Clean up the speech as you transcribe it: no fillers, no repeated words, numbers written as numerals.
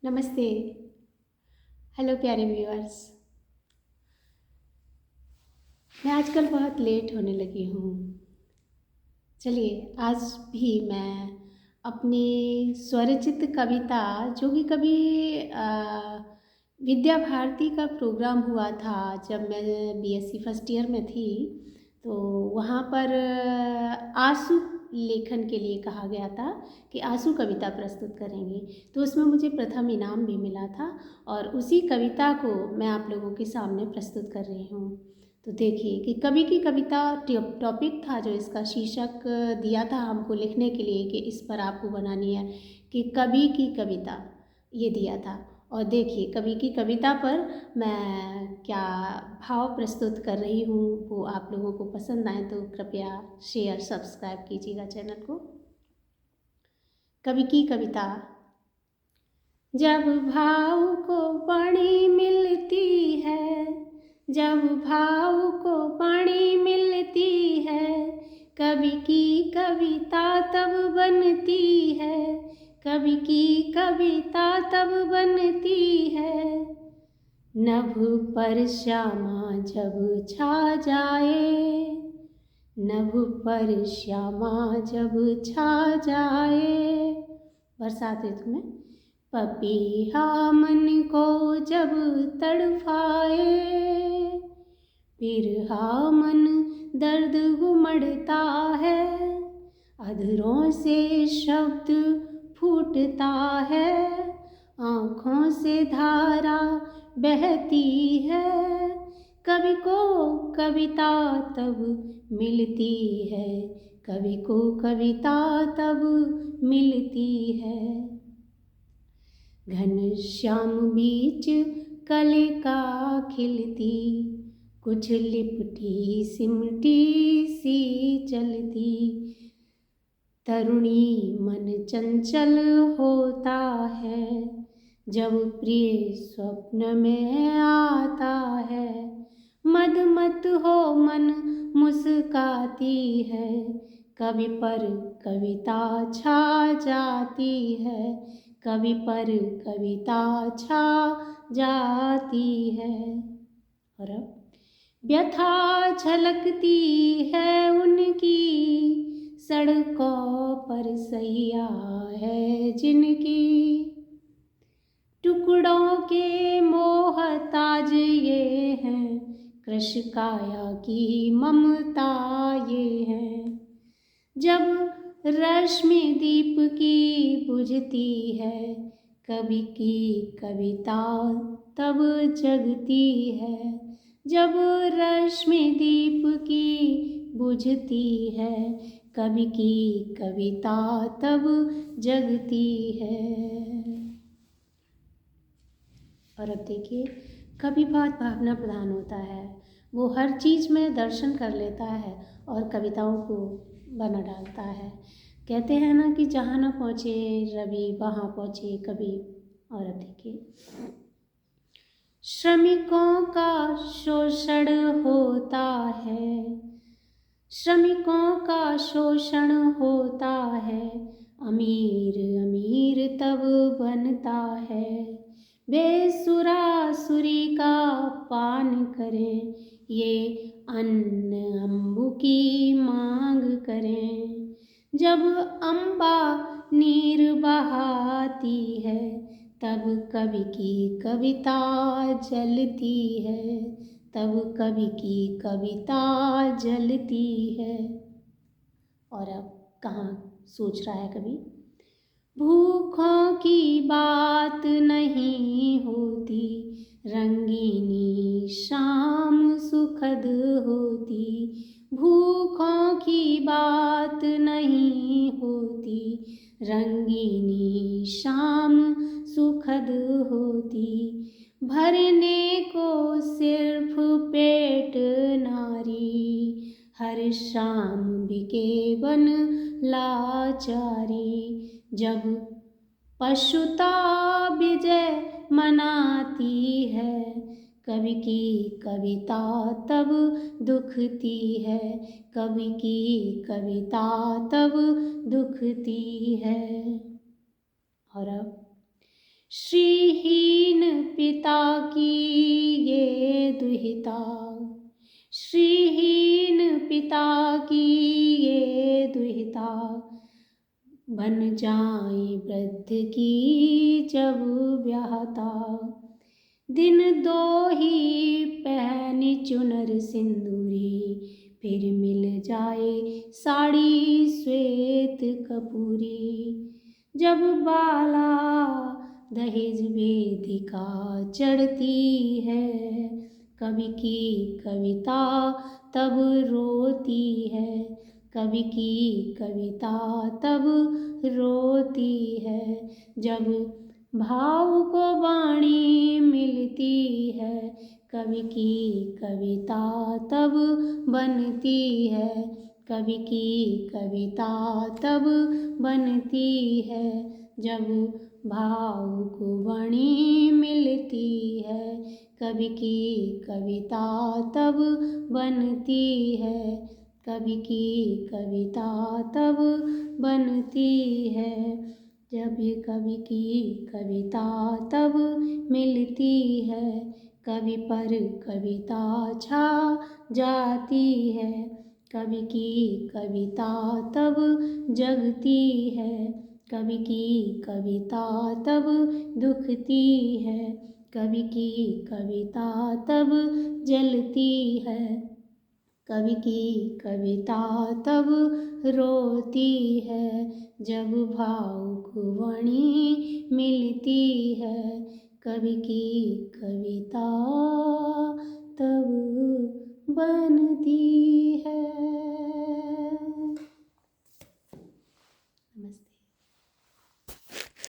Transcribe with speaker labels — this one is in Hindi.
Speaker 1: नमस्ते। हेलो प्यारे व्यूअर्स। मैं आजकल बहुत लेट होने लगी हूँ। चलिए आज भी मैं अपनी स्वरचित कविता जो कि कभी विद्या भारती का प्रोग्राम हुआ था जब मैं बीएससी फर्स्ट ईयर में थी, तो वहाँ पर आंसू लेखन के लिए कहा गया था कि आंसू कविता प्रस्तुत करेंगे। तो उसमें मुझे प्रथम इनाम भी मिला था और उसी कविता को मैं आप लोगों के सामने प्रस्तुत कर रही हूँ। तो देखिए कि कवि की कविता टॉपिक था जो इसका शीर्षक दिया था हमको लिखने के लिए कि इस पर आपको बनानी है कि कवि की कविता, ये दिया था। और देखिए कवि की कविता पर मैं क्या भाव प्रस्तुत कर रही हूँ, वो आप लोगों को पसंद आए तो कृपया शेयर सब्सक्राइब कीजिएगा चैनल को। कवि की कविता। जब भाव को पानी मिलती है, जब भाव को पानी मिलती है, कवि की कविता तब बनती है, कवि की कविता तब बनती है। नभ पर श्यामा जब छा जाए, नभ पर श्यामा जब छा जाए। बरसात ऋतु में पपीहा मन को जब तड़फाए, बिरहा मन दर्द उमड़ता है, अधरों से शब्द फूटता है, आँखों से धारा बहती है। कवि को कविता तब मिलती है, कवि को कविता तब मिलती है। घनश्याम बीच कलिका खिलती, कुछ लिपटी सिमटी सी चलती, तरुणी मन चंचल होता है, जब प्रिय स्वप्न में आता है। मदमत हो मन मुस्काती है, कवि पर कविता छा जाती है, कवि पर कविता छा जाती है। और अब व्यथा झलकती है उनकी, सड़कों पर सैया है जिनकी, टुकड़ों के मोहताज ये हैं, कृष्ण काया की ममता ये है। जब रश्मि दीप की बुझती है, कवि की कविता तब जगती है, जब रश्मि दीप की बुझती है, कवि की कविता तब जगती है। और अब देखिए कवि बहुत भावना प्रधान होता है, वो हर चीज़ में दर्शन कर लेता है और कविताओं को बना डालता है। कहते हैं ना कि जहाँ ना पहुँचे रवि वहाँ पहुँचे कवि। और अब देखिए श्रमिकों का शोषण होता है, श्रमिकों का शोषण होता है, अमीर अमीर तब बनता है। बेसुरासुरी का पान करें, ये अन्न अम्बु की मांग करें। जब अम्बा नीर बहाती है, तब कवि की कविता जलती है, तब कवि की कविता जलती है। और अब कहाँ सोच रहा है कवि, भूखों की बात नहीं होती, रंगीनी शाम सुखद होती, भूखों की बात नहीं होती, रंगीनी शाम सुखद होती, भरने को सिर्फ पेट नारी, हर शाम बिके बन लाचारी। जब पशुता विजय मनाती है, कवि की कविता तब दुखती है, कवि की कविता तब दुखती है। और अब श्रीहीन पिता की ये दुहिता, श्रीहीन पिता की ये दुहिता, बन जाए वृद्ध की जब ब्याहता। दिन दो ही पहनी चुनर सिंदूरी, फिर मिल जाए साड़ी श्वेत कपूरी। जब बाला दहेज वेदिका चढ़ती है, कवि की कविता तब रोती है, कवि की कविता तब रोती है। जब भाव को वाणी मिलती है, कवि की कविता तब बनती है, कवि की कविता तब बनती है। जब भाव को वाणी मिलती है, कवि की कविता तब बनती है, कवि की कविता तब बनती है। जब कवि की कविता तब मिलती है, कवि पर कविता छा जाती है, कवि की कविता तब जगती है, कवि की कविता तब दुखती है, कवि की कविता तब जलती है, कवि की कविता तब रोती है। जब भावुकवाणी मिलती है, कवि की कविता तब बनती